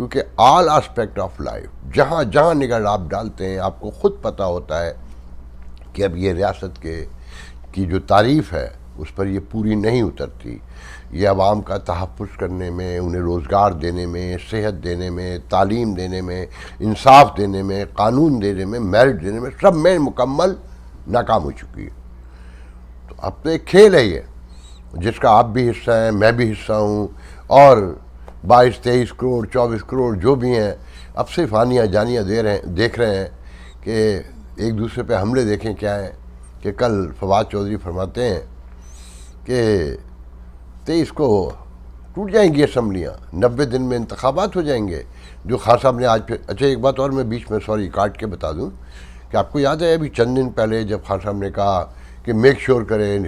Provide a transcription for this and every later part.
کیونکہ آل aspect of life جہاں جہاں نگاہ آپ ڈالتے ہیں آپ کو خود پتہ ہوتا ہے کہ اب یہ ریاست کی جو تعریف ہے اس پر یہ پوری نہیں اترتی. یہ عوام کا تحفظ کرنے میں، انہیں روزگار دینے میں، صحت دینے میں، تعلیم دینے میں، انصاف دینے میں، قانون دینے میں، میرٹ دینے میں، سب میں مکمل ناکام ہو چکی ہے. تو اب تو ایک کھیل ہے یہ جس کا آپ بھی حصہ ہیں، میں بھی حصہ ہوں، اور 22-23 کروڑ 24 کروڑ جو بھی ہیں اب صرف آنیاں جانیاں دیکھ رہے ہیں کہ ایک دوسرے پہ حملے. دیکھیں کیا ہے کہ کل فواد چودھری فرماتے ہیں کہ 23 کو ٹوٹ جائیں گی اسمبلیاں، 90 دن میں انتخابات ہو جائیں گے. جو خان صاحب نے آج پھر اچھا ایک بات اور میں بیچ میں سوری کاٹ کے بتا دوں کہ آپ کو یاد ہے ابھی چند دن پہلے جب خان صاحب نے کہا کہ میک شور کریں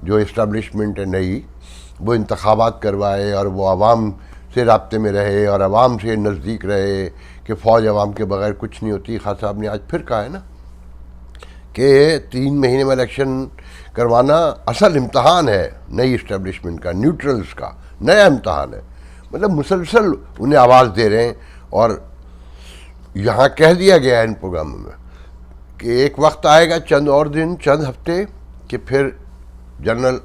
جو اسٹیبلشمنٹ ہے نئی وہ انتخابات کروائے اور وہ عوام سے رابطے میں رہے اور عوام سے نزدیک رہے کہ فوج عوام کے بغیر کچھ نہیں ہوتی. خان صاحب نے آج پھر کہا ہے نا کہ 3 مہینے میں الیکشن کروانا اصل امتحان ہے نئی اسٹیبلشمنٹ کا، نیوٹرلز کا نیا امتحان ہے. مطلب مسلسل انہیں آواز دے رہے ہیں. اور یہاں کہہ دیا گیا ہے ان پروگراموں میں کہ ایک وقت آئے گا چند اور دن چند ہفتے کہ پھر جنرل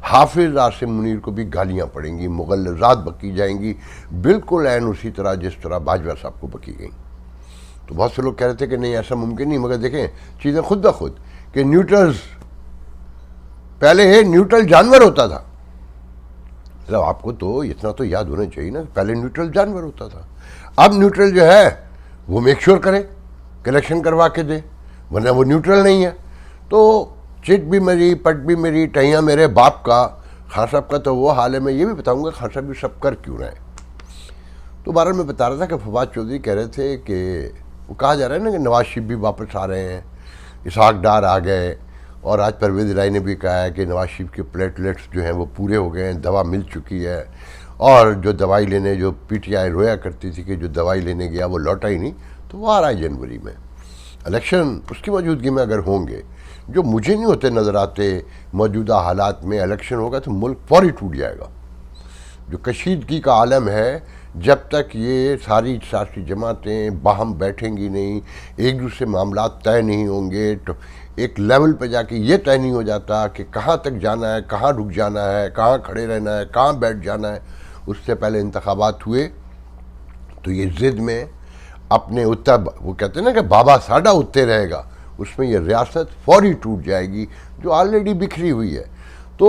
حافظ عاصم منیر کو بھی گالیاں پڑیں گی، مغلظات بکی جائیں گی، بالکل عین اسی طرح جس طرح باجوہ صاحب کو بکی گئیں. تو بہت سے لوگ کہہ رہے تھے کہ نہیں ایسا ممکن نہیں، مگر دیکھیں چیزیں خود بخود کہ نیوٹرلز پہلے نیوٹرل جانور ہوتا تھا. مطلب آپ کو تو اتنا تو یاد ہونا چاہیے نا، پہلے نیوٹرل جانور ہوتا تھا. اب نیوٹرل جو ہے وہ میک شور کرے کہ الیکشن کروا کے دے، ورنہ وہ نیوٹرل نہیں ہے. تو چٹ بھی میری پٹ بھی میری ٹہیاں میرے باپ کا. خان صاحب کا تو وہ حال ہے، میں یہ بھی بتاؤں گا خان صاحب بھی سب کر کیوں رہے. تو بہرحال میں بتا رہا تھا کہ فواد چودھری کہہ رہے تھے کہ وہ کہا جا رہا ہے نا کہ نواز شریف بھی واپس آ رہے ہیں، اسحاق ڈار آ گئے، اور آج پرویز الہی نے بھی کہا ہے کہ نواز شریف کے پلیٹلیٹس جو ہیں وہ پورے ہو گئے ہیں، دوا مل چکی ہے. اور جو دوائی لینے جو پی ٹی آئی رویا کرتی تھی کہ جو دوائی لینے گیا وہ لوٹا ہی نہیں، تو وہ آ رہا ہے جنوری میں. الیکشن اس کی موجودگی میں اگر ہوں گے جو مجھے نہیں ہوتے نظر آتے موجودہ حالات میں، الیکشن ہوگا تو ملک فوری ٹوٹ جائے گا. جو کشیدگی کا عالم ہے، جب تک یہ ساری سیاسی جماعتیں باہم بیٹھیں گی نہیں، ایک دوسرے معاملات طے نہیں ہوں گے، تو ایک لیول پہ جا کے یہ طے نہیں ہو جاتا کہ کہاں تک جانا ہے، کہاں رک جانا ہے، کہاں کھڑے رہنا ہے، کہاں بیٹھ جانا ہے. اس سے پہلے انتخابات ہوئے تو یہ ضد میں اپنے وہ کہتے ہیں نا کہ بابا ساڈا اتنے رہے گا، اس میں یہ ریاست فوری ٹوٹ جائے گی جو آلریڈی بکھری ہوئی ہے. تو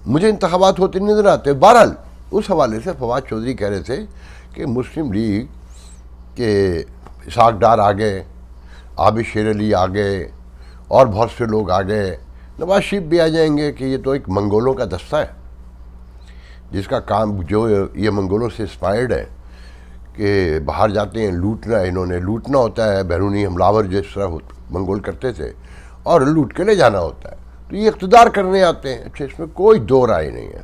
مجھے انتخابات ہوتے نظر آتے. بہرحال اس حوالے سے فواد چودھری کہہ رہے تھے کہ مسلم لیگ کے اسحاق ڈار آ گئے، عابد شیر علی آ گئے، اور بہت سے لوگ آ گئے، نواز شریف بھی آ جائیں گے کہ یہ تو ایک منگولوں کا دستہ ہے جس کا کام جو یہ منگولوں سے انسپائرڈ ہے کہ باہر جاتے ہیں لوٹنا، انہوں نے لوٹنا ہوتا ہے، بیرونی حملہ جس طرح منگول کرتے تھے، اور لوٹ کے لے جانا ہوتا ہے. تو یہ اقتدار کرنے آتے ہیں. اچھا اس میں کوئی دو رائے نہیں ہے.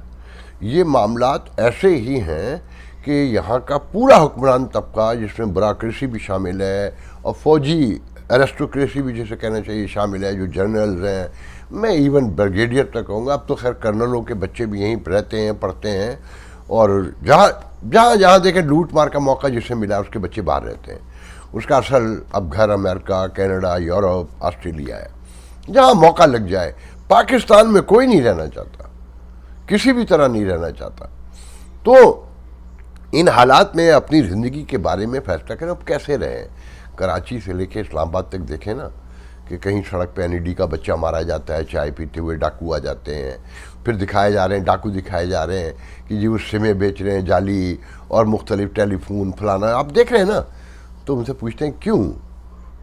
یہ معاملات ایسے ہی ہیں کہ یہاں کا پورا حکمران طبقہ جس میں بیوروکریسی بھی شامل ہے اور فوجی ایرسٹوکریسی بھی جسے کہنا چاہیے شامل ہے، جو جنرلز ہیں، میں ایون بریگیڈیئر تک کہوں گا. اب تو خیر کرنلوں کے بچے بھی یہیں رہتے ہیں، پڑھتے ہیں، اور جہاں دیکھیں لوٹ مار کا موقع جسے ملا اس کے بچے باہر رہتے ہیں. اس کا اصل اب گھر امریکہ، کینیڈا، یورپ، آسٹریلیا ہے، جہاں موقع لگ جائے. پاکستان میں کوئی نہیں رہنا چاہتا، کسی بھی طرح نہیں رہنا چاہتا. تو ان حالات میں اپنی زندگی کے بارے میں فیصلہ کریں اب کیسے رہیں. کراچی سے لے کے اسلام آباد تک دیکھیں نا کہ کہیں سڑک پہ این ای ڈی کا بچہ مارا جاتا ہے، چائے پیتے ہوئے ڈاکو آ جاتے ہیں، پھر دکھائے جا رہے ہیں ڈاکو دکھائے جا رہے ہیں کہ جی وہ سمیں بیچ رہے ہیں جعلی، اور مختلف ٹیلی فون فلانا آپ دیکھ رہے ہیں نا. تو ان سے پوچھتے ہیں کیوں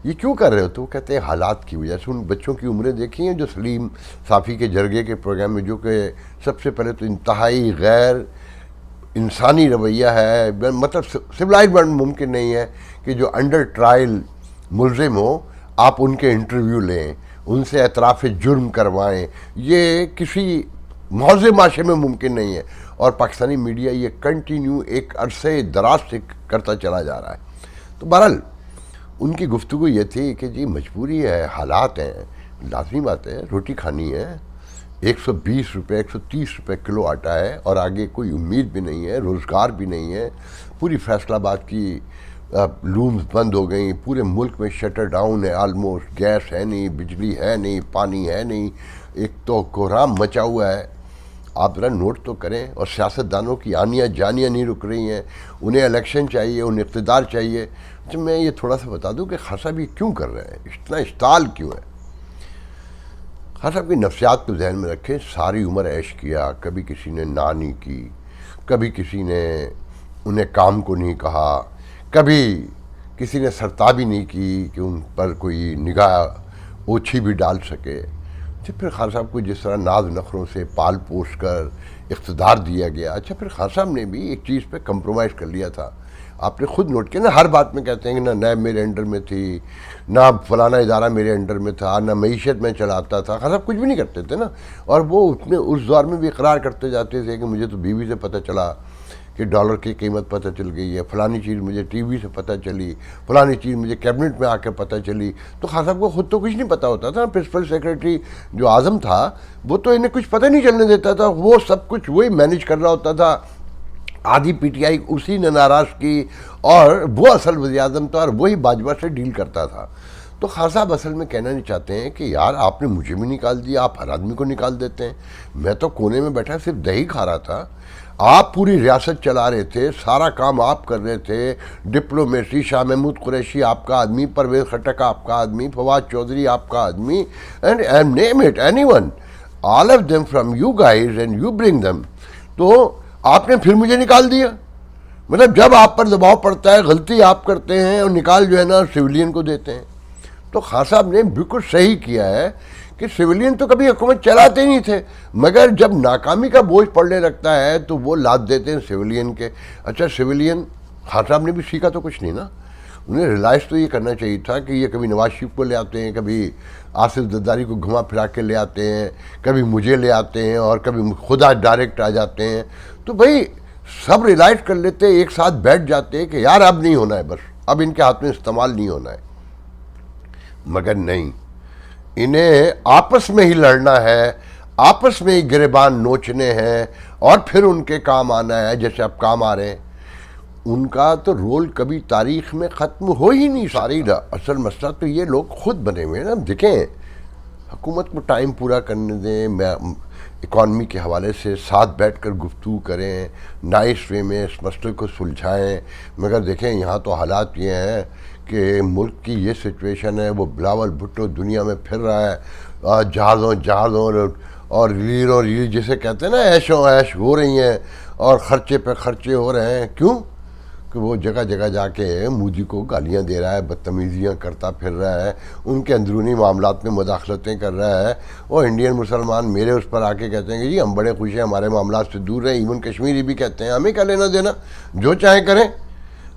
یہ کیوں کر رہے ہو، تو وہ کہتے ہیں حالات کی وجہ سے. ان بچوں کی عمریں دیکھی ہیں جو سلیم صافی کے جرگے کے پروگرام میں، جو کہ سب سے پہلے تو انتہائی غیر انسانی رویہ ہے. مطلب سویلائزڈ ممکن نہیں ہے کہ جو انڈر ٹرائل ملزم ہو آپ ان کے انٹرویو لیں، ان سے اعتراف جرم کروائیں. یہ کسی مہذب معاشرے میں ممکن نہیں ہے. اور پاکستانی میڈیا یہ کنٹینیو ایک عرصے دراز سے کرتا چلا جا رہا ہے. تو بہرحال ان کی گفتگو یہ تھی کہ جی مجبوری ہے، حالات ہیں، لازمی بات ہے، روٹی کھانی ہے، 120 روپے 130 روپے کلو آٹا ہے، اور آگے کوئی امید بھی نہیں ہے، روزگار بھی نہیں ہے. پوری فیصل آباد کی لومز بند ہو گئیں، پورے ملک میں شٹر ڈاؤن ہے آلموسٹ. گیس ہے نہیں، بجلی ہے نہیں، پانی ہے نہیں، ایک تو کوہرام مچا ہوا ہے. آپ ذرا نوٹ تو کریں. اور سیاستدانوں کی آنیاں جانیاں نہیں رک رہی ہیں. انہیں الیکشن چاہیے، انہیں اقتدار چاہیے. تو میں یہ تھوڑا سا بتا دوں کہ خان صاحب یہ کیوں کر رہے ہیں، اتنا اشتعال کیوں ہے. خان صاحب کی نفسیات کو ذہن میں رکھیں. ساری عمر عیش کیا، کبھی کسی نے نہ نہیں کی، کبھی کسی نے انہیں کام کو نہیں کہا، کبھی کسی نے سرتابی نہیں کی کہ ان پر کوئی نگاہ اوچھی بھی ڈال سکے. تو پھر خان صاحب کو جس طرح ناز نخروں سے پال پوش کر اقتدار دیا گیا. اچھا پھر خان صاحب نے بھی ایک چیز پہ کمپرومائز کر لیا تھا. آپ نے خود نوٹ کیا نا، ہر بات میں کہتے ہیں کہ نہ نیب میرے انڈر میں تھی، نہ فلانا ادارہ میرے انڈر میں تھا، نہ معیشت میں چلاتا تھا. خان صاحب کچھ بھی نہیں کرتے تھے نا. اور وہ اس دور میں بھی اقرار کرتے جاتے تھے کہ مجھے تو بیوی سے پتہ چلا کہ ڈالر کی قیمت پتہ چل گئی ہے، فلانی چیز مجھے ٹی وی سے پتہ چلی، فلانی چیز مجھے کیبنٹ میں آ کے پتہ چلی. تو خان صاحب کو خود تو کچھ نہیں پتہ ہوتا تھا. پرنسپل سیکریٹری جو اعظم تھا وہ تو انہیں کچھ پتہ نہیں چلنے دیتا تھا. وہ سب کچھ وہی مینیج کر رہا ہوتا تھا. آدھی پی ٹی آئی اسی نے ناراض کی، اور وہ اصل وزیر اعظم تھا، اور وہی باجوہ سے ڈیل کرتا تھا. تو خان صاحب اصل میں کہنا نہیں چاہتے ہیں کہ یار آپ نے مجھے بھی نکال دیا، آپ ہر آدمی کو نکال دیتے ہیں. میں تو کونے میں بیٹھا صرف دہی کھا رہا تھا. آپ پوری ریاست چلا رہے تھے، سارا کام آپ کر رہے تھے. ڈپلومیسی، شاہ محمود قریشی آپ کا آدمی، پرویز خٹک آپ کا آدمی، فواد چودھری آپ کا آدمی، and name it any one, all of them from you guys and you bring them. تو آپ نے پھر مجھے نکال دیا. مطلب جب آپ پر دباؤ پڑتا ہے، غلطی آپ کرتے ہیں، اور نکال جو ہے نا سویلین کو دیتے ہیں. تو خان صاحب نے بالکل صحیح کیا ہے کہ سویلین تو کبھی حکومت چلاتے نہیں تھے، مگر جب ناکامی کا بوجھ پڑنے لگتا ہے تو وہ لاد دیتے ہیں سویلین کے. اچھا سویلین خان صاحب نے بھی سیکھا تو کچھ نہیں نا. انہیں ریلائز تو یہ کرنا چاہیے تھا کہ یہ کبھی نواز شریف کو لے آتے ہیں، کبھی آصف زرداری کو گھما پھرا کے لے آتے ہیں، کبھی مجھے لے آتے ہیں، اور کبھی خدا ڈائریکٹ آ جاتے ہیں. تو بھائی سب ریلائز کر لیتے، ایک ساتھ بیٹھ جاتے کہ یار اب نہیں ہونا ہے، بس اب ان کے ہاتھ میں استعمال نہیں ہونا ہے. مگر نہیں، انہیں آپس میں ہی لڑنا ہے، آپس میں ہی گریبان نوچنے ہیں، اور پھر ان کے کام آنا ہے جیسے اب کام آ رہے ہیں. ان کا تو رول کبھی تاریخ میں ختم ہو ہی نہیں. ساری اصل مسئلہ تو یہ لوگ خود بنے ہوئے ہیں نا. دیکھیں حکومت کو ٹائم پورا کرنے دیں، اکانومی کے حوالے سے ساتھ بیٹھ کر گفتگو کریں، نائس وے میں اس مسئلے کو سلجھائیں. مگر دیکھیں یہاں تو حالات یہ ہیں کہ ملک کی یہ سچویشن ہے، وہ بلاول بھٹو دنیا میں پھر رہا ہے، جہازوں اور ریلوں جسے کہتے ہیں نا، عیشوں عیش ہو رہی ہیں، اور خرچے پہ خرچے ہو رہے ہیں. کیوں کہ وہ جگہ جگہ جا کے مودی کو گالیاں دے رہا ہے، بدتمیزیاں کرتا پھر رہا ہے، ان کے اندرونی معاملات میں مداخلتیں کر رہا ہے. وہ انڈین مسلمان میرے اس پر آ کے کہتے ہیں کہ جی ہم بڑے خوش ہیں، ہمارے معاملات سے دور رہیں. ایون کشمیری بھی کہتے ہیں ہمیں کیا لینا دینا، جو چاہیں کریں.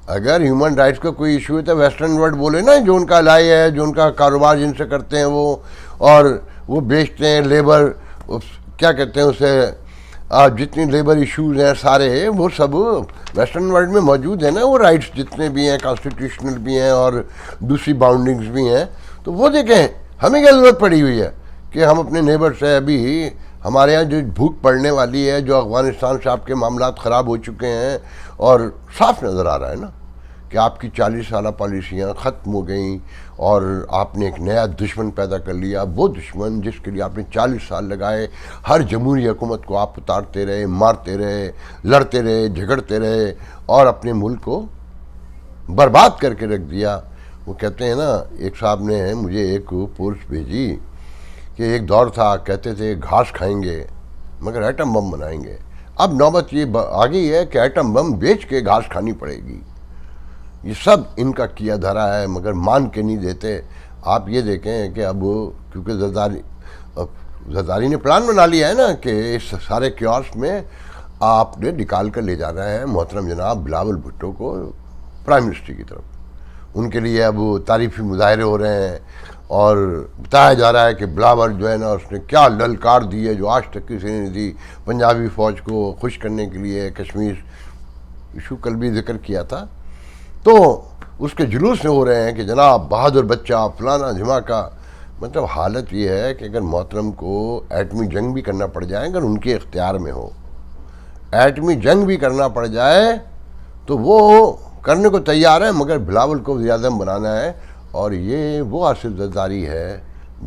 اگر ہیومن رائٹس کا کوئی ایشو ہے تو ویسٹرن ورلڈ بولے نا، جو ان کا لائی ہے، جو ان کا کاروبار جن سے کرتے ہیں وہ، اور وہ بیچتے ہیں لیبر، کیا کہتے ہیں اسے، جتنی لیبر ایشوز ہیں سارے وہ سب ویسٹرن ورلڈ میں موجود ہیں نا. وہ رائٹس جتنے بھی ہیں کانسٹیٹیوشنل بھی ہیں اور دوسری باؤنڈنگز بھی ہیں. تو وہ دیکھیں ہمیں کیا ضرورت پڑی ہوئی ہے کہ ہم اپنے نیبر سے، ابھی ہمارے ہاں جو بھوک پڑنے والی ہے، جو افغانستان سے آپ کے معاملات خراب ہو چکے ہیں، اور صاف نظر آ رہا ہے نا کہ آپ کی 40 سالہ پالیسیاں ختم ہو گئیں، اور آپ نے ایک نیا دشمن پیدا کر لیا. وہ دشمن جس کے لیے آپ نے 40 سال لگائے، ہر جمہوری حکومت کو آپ اتارتے رہے، مارتے رہے، لڑتے رہے، جھگڑتے رہے، اور اپنے ملک کو برباد کر کے رکھ دیا. وہ کہتے ہیں نا، ایک صاحب نے مجھے ایک پوسٹ بھیجی کہ ایک دور تھا کہتے تھے گھاس کھائیں گے مگر ایٹم بم بنائیں گے. اب نوبت یہ آ گئی ہے کہ ایٹم بم بیچ کے گھاس کھانی پڑے گی. یہ سب ان کا کیا دھرا ہے، مگر مان کے نہیں دیتے. آپ یہ دیکھیں کہ اب کیونکہ زرداری نے پلان بنا لیا ہے نا کہ اس سارے کیوس میں آپ نے نکال کر لے جانا ہے محترم جناب بلاول بھٹو کو پرائم منسٹر کی طرف. ان کے لیے اب تعریفی مظاہرے ہو رہے ہیں، اور بتایا جا رہا ہے کہ بلاول جو ہے نا اس نے کیا للکار دی ہے جو آج تک کسی نے نہیں دی پنجابی فوج کو خوش کرنے کے لیے. کشمیر ایشو کل بھی ذکر کیا تھا. تو اس کے جلوس میں ہو رہے ہیں کہ جناب بہادر بچہ فلانا دھماکہ. مطلب حالت یہ ہے کہ اگر محترم کو ایٹمی جنگ بھی کرنا پڑ جائے، اگر ان کے اختیار میں ہو ایٹمی جنگ بھی کرنا پڑ جائے تو وہ کرنے کو تیار ہے، مگر بلاول کو وزیر اعظم بنانا ہے۔ اور یہ وہ آصف زرداری ہے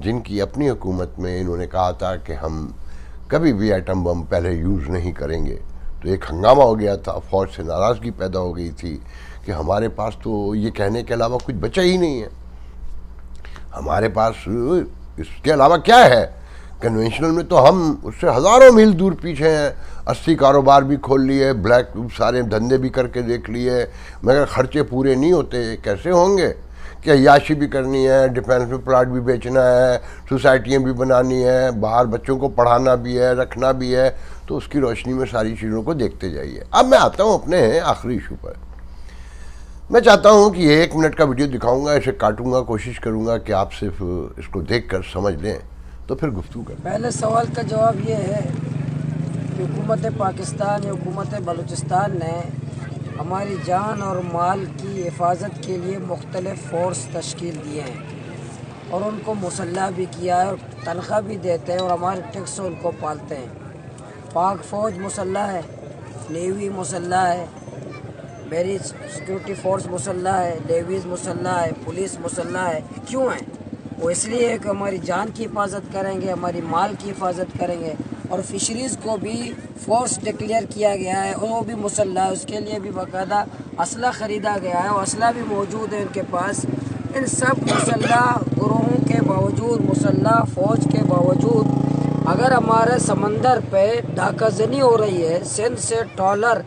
جن کی اپنی حکومت میں انہوں نے کہا تھا کہ ہم کبھی بھی ایٹم بم پہلے یوز نہیں کریں گے، تو ایک ہنگامہ ہو گیا تھا، فوج سے ناراضگی پیدا ہو گئی تھی کہ ہمارے پاس تو یہ کہنے کے علاوہ کچھ بچا ہی نہیں ہے، ہمارے پاس اس کے علاوہ کیا ہے۔ کنونشنل میں تو ہم اس سے ہزاروں میل دور پیچھے ہیں، 80 کاروبار بھی کھول لیے، بلیک سارے دھندے بھی کر کے دیکھ لیے، مگر خرچے پورے نہیں ہوتے۔ کیسے ہوں گے کہ عیاشی بھی کرنی ہے، ڈیفینس میں پلاٹ بھی بیچنا ہے، سوسائٹیاں بھی بنانی ہے، باہر بچوں کو پڑھانا بھی ہے، رکھنا بھی ہے، تو اس کی روشنی میں ساری چیزوں کو دیکھتے جائیے۔ اب میں آتا ہوں اپنے آخری ایشو پر۔ میں چاہتا ہوں کہ 1 منٹ کا ویڈیو دکھاؤں گا، اسے کاٹوں گا، کوشش کروں گا کہ آپ صرف اس کو دیکھ کر سمجھ لیں، تو پھر گفتگو کریں۔ پہلے سوال کا جواب یہ ہے کہ حکومت پاکستان یا حکومت بلوچستان نے ہماری جان اور مال کی حفاظت کے لیے مختلف فورس تشکیل دیے ہیں اور ان کو مسلح بھی کیا ہے اور تنخواہ بھی دیتے ہیں اور ہمارے ٹیکس سے ان کو پالتے ہیں۔ پاک فوج مسلح ہے، نیوی مسلح ہے، میری سیکورٹی فورس مسلح ہے، نیویز مسلح ہے، پولیس مسلح ہے۔ کیوں ہیں؟ وہ اس لیے ہے کہ ہماری جان کی حفاظت کریں گے، ہماری مال کی حفاظت کریں گے، اور فشریز کو بھی فورس ڈکلیئر کیا گیا ہے اور وہ بھی مسلح ہے، اس کے لیے بھی باقاعدہ اسلحہ خریدا گیا ہے اور اسلحہ بھی موجود ہے ان کے پاس۔ ان سب مسلح گروہوں کے باوجود، مسلح فوج کے باوجود، اگر ہمارے سمندر پہ ڈاکہ زنی ہو رہی ہے، سندھ سے ٹرالر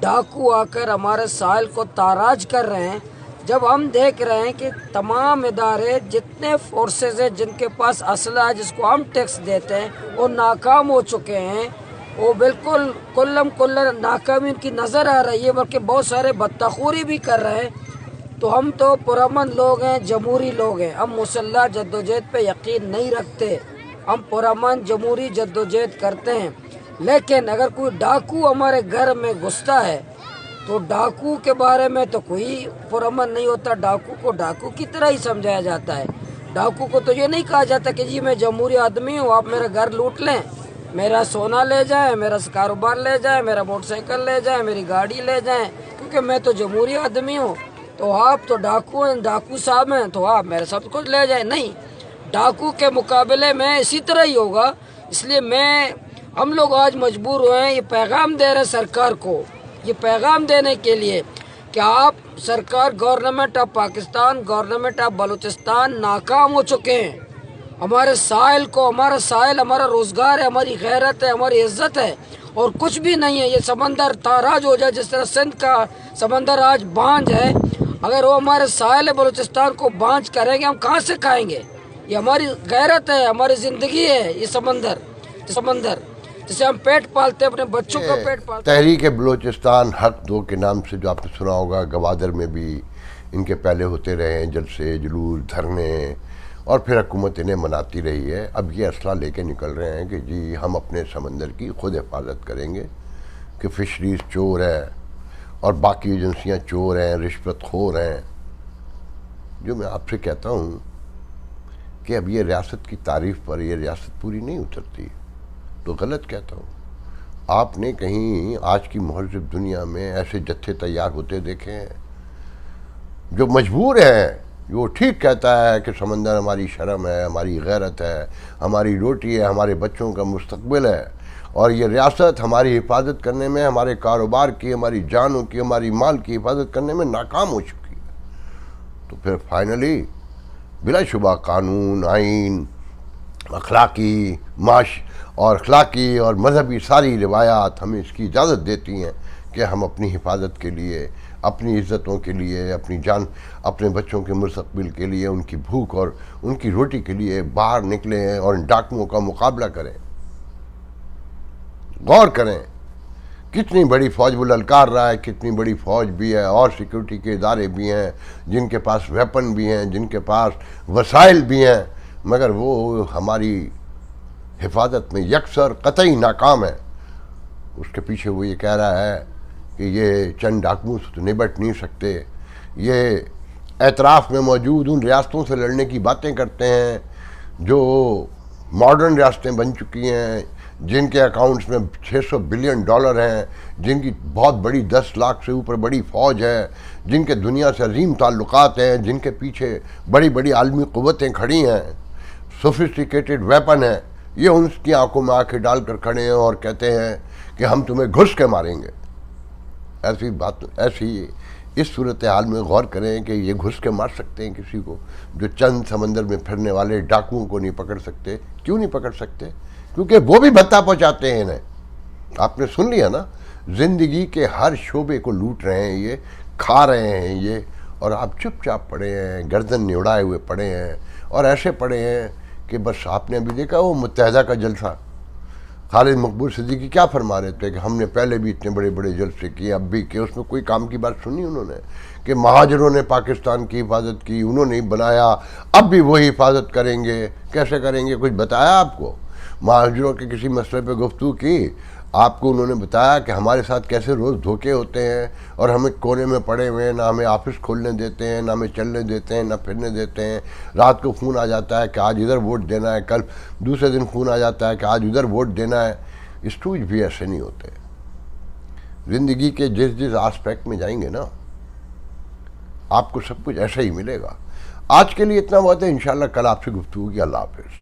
ڈاکو آ کر ہمارے ساحل کو تاراج کر رہے ہیں، جب ہم دیکھ رہے ہیں کہ تمام ادارے جتنے فورسز ہیں جن کے پاس اسلحہ ہے، جس کو ہم ٹیکس دیتے ہیں، وہ ناکام ہو چکے ہیں، وہ بالکل کلم ناکامی ان کی نظر آ رہی ہے، بلکہ بہت سارے بدتخوری بھی کر رہے ہیں۔ تو ہم تو پرامن لوگ ہیں، جمہوری لوگ ہیں، ہم مسلح جدوجہد پہ یقین نہیں رکھتے، ہم پرامن جمہوری جدوجہد کرتے ہیں۔ لیکن اگر کوئی ڈاکو ہمارے گھر میں گھستا ہے تو ڈاکو کے بارے میں تو کوئی پرامن نہیں ہوتا، ڈاکو کو ڈاکو کی طرح ہی سمجھایا جاتا ہے۔ ڈاکو کو تو یہ نہیں کہا جاتا کہ جی میں جمہوری آدمی ہوں، آپ میرا گھر لوٹ لیں، میرا سونا لے جائیں، میرا کاروبار لے جائیں، میرا موٹر سائیکل لے جائیں، میری گاڑی لے جائیں، کیونکہ میں تو جمہوری آدمی ہوں، تو آپ تو ڈاکو ہیں، ڈاکو صاحب ہیں، تو آپ میرا سب کچھ لے جائیں۔ نہیں، ڈاکو کے مقابلے میں اسی طرح ہی ہوگا۔ اس لیے ہم لوگ آج مجبور ہوئے ہیں، یہ پیغام دے رہے سرکار کو، یہ پیغام دینے کے لیے کہ آپ سرکار، government of Pakistan, government of Balochistan ناکام ہو چکے ہیں۔ ہمارے ساحل کو، ہمارا ساحل ہمارا روزگار ہے، ہماری غیرت ہے، ہماری عزت ہے، اور کچھ بھی نہیں ہے۔ یہ سمندر تاراج ہو جائے، جس طرح سندھ کا سمندر آج بانجھ ہے، اگر وہ ہمارے ساحل بلوچستان کو بانجھ کریں گے، ہم کہاں سے کھائیں گے؟ یہ ہماری غیرت ہے، ہماری زندگی ہے، یہ سمندر جسے ہم پیٹ پالتے ہیں، اپنے بچوں کا پیٹ پالتے ہیں۔ تحریک بلوچستان حق دو کے نام سے جو آپ نے سنا ہوگا، گوادر میں بھی ان کے پہلے ہوتے رہے ہیں جلسے، جلوس، دھرنے، اور پھر حکومت انہیں مناتی رہی ہے۔ اب یہ اسلحہ لے کے نکل رہے ہیں کہ جی ہم اپنے سمندر کی خود حفاظت کریں گے، کہ فشریز چور ہے اور باقی ایجنسیاں چور ہیں، رشوت خور ہیں۔ جو میں آپ سے کہتا ہوں کہ اب یہ ریاست کی تعریف پر یہ ریاست پوری نہیں اترتی، تو غلط کہتا ہوں۔ آپ نے کہیں آج کی مہذب دنیا میں ایسے جتھے تیار ہوتے دیکھے ہیں جو مجبور ہیں، جو ٹھیک کہتا ہے کہ سمندر ہماری شرم ہے، ہماری غیرت ہے، ہماری روٹی ہے، ہمارے بچوں کا مستقبل ہے، اور یہ ریاست ہماری حفاظت کرنے میں، ہمارے کاروبار کی، ہماری جانوں کی، ہماری مال کی حفاظت کرنے میں ناکام ہو چکی ہے، تو پھر فائنلی بلا شبہ قانون، آئین، اخلاقی اور مذہبی ساری روایات ہمیں اس کی اجازت دیتی ہیں کہ ہم اپنی حفاظت کے لیے، اپنی عزتوں کے لیے، اپنی جان، اپنے بچوں کے مستقبل کے لیے، ان کی بھوک اور ان کی روٹی کے لیے باہر نکلیں اور ان ڈاکوؤں کا مقابلہ کریں۔ غور کریں کتنی بڑی فوج وہ للکار رہا ہے، کتنی بڑی فوج بھی ہے اور سیکورٹی کے ادارے بھی ہیں جن کے پاس ویپن بھی ہیں، جن کے پاس وسائل بھی ہیں، مگر وہ ہماری حفاظت میں یکسر قطعی ناکام ہے۔ اس کے پیچھے وہ یہ کہہ رہا ہے کہ یہ چند ڈاکوؤں سے تو نبٹ نہیں سکتے، یہ اعتراف میں موجود ان ریاستوں سے لڑنے کی باتیں کرتے ہیں جو ماڈرن ریاستیں بن چکی ہیں، جن کے اکاؤنٹس میں 600 بلین ڈالر ہیں، جن کی بہت بڑی 10 لاکھ سے اوپر بڑی فوج ہے، جن کے دنیا سے عظیم تعلقات ہیں، جن کے پیچھے بڑی بڑی عالمی قوتیں کھڑی ہیں، سوفسٹیکیٹڈ ویپن ہے، یہ ان کی آنکھوں میں آنکھیں ڈال کر کھڑے ہیں اور کہتے ہیں کہ ہم تمہیں گھس کے ماریں گے. ایسی اس صورتحال میں غور کریں کہ یہ گھس کے مار سکتے ہیں کسی کو، جو چند سمندر میں پھرنے والے ڈاکوؤں کو نہیں پکڑ سکتے. کیوں نہیں پکڑ سکتے؟ کیونکہ وہ بھی بھتہ پہنچاتے ہیں انہیں. آپ نے سن لیا نا، زندگی کے ہر شعبے کو لوٹ رہے ہیں، یہ کھا رہے ہیں یہ، اور آپ چپ چاپ پڑے ہیں، گردن نڑائے ہوئے پڑے ہیں، اور ایسے پڑے ہیں کہ بس. آپ نے ابھی دیکھا وہ متحدہ کا جلسہ، خالد مقبول صدیقی کیا فرما رہے تھے کہ ہم نے پہلے بھی اتنے بڑے بڑے جلسے کیے، اب بھی کیے. اس میں کوئی کام کی بات سنی انہوں نے کہ مہاجروں نے پاکستان کی حفاظت کی، انہوں نے بنایا، اب بھی وہی حفاظت کریں گے. کیسے کریں گے؟ کچھ بتایا آپ کو؟ مہاجروں کے کسی مسئلے پہ گفتگو کی آپ کو؟ انہوں نے بتایا کہ ہمارے ساتھ کیسے روز دھوکے ہوتے ہیں اور ہمیں کونے میں پڑے ہوئے ہیں، نہ ہمیں آفس کھولنے دیتے ہیں، نہ ہمیں چلنے دیتے ہیں، نہ پھرنے دیتے ہیں. رات کو فون آ جاتا ہے کہ آج ادھر ووٹ دینا ہے، کل دوسرے دن فون آ جاتا ہے کہ آج ادھر ووٹ دینا ہے. اسٹوج بھی ایسے نہیں ہوتے. زندگی کے جس آسپیکٹ میں جائیں گے نا، آپ کو سب کچھ ایسا ہی ملے گا. آج کے لیے اتنا بہت ہے. انشاءاللہ کل آپ سے گفتگو کی. اللہ حافظ.